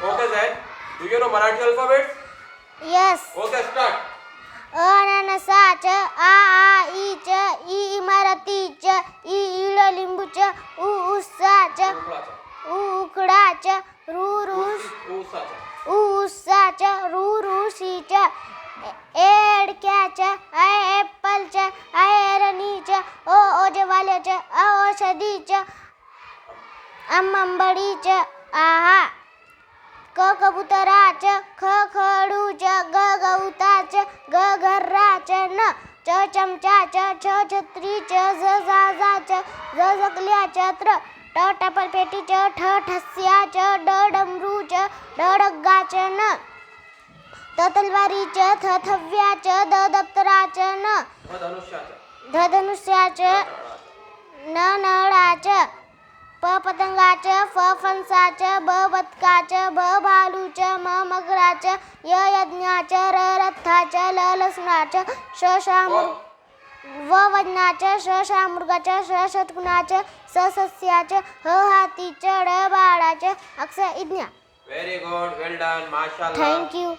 Okay, Zaid. Do you know Marathi alphabet? Yes. Okay, start. अननसा च आ E च E इमारती च ई इळ लिंबू च उ उसा च उकळाचा. उ उकडा च रू रूस ऊसाचा. ऊसा च रू रूसी च एडक्या च आय एप्पल च आय एरणी च ओ ओजवाले च अ औषधी च अंबडी च आहा क कबुतरा च ख खडू च ग गवता च ग घर्रा च न च चमचा च छ छत्री च झ झाजा च झ झकल्या च त्र ट टपल पेटी च ठ ठस्या च ड डमरू च ड डग्गा च न त तलवारी च थ थव्या च द दप्तरा च न धनुष्याचा. ध धनुष्या च न नळाच प पतंगाच फ फणसाच ब बदकाच ब भालूच म मगराच य यज्ञाच र रथाच ल लसणाच श शामृग व वजनाच श शामृगाच श षटकुणाच स सस्याच ह हातीच ड बाळाच अक्ष इज्ञा. Very good. Well done. Mashallah. Thank you.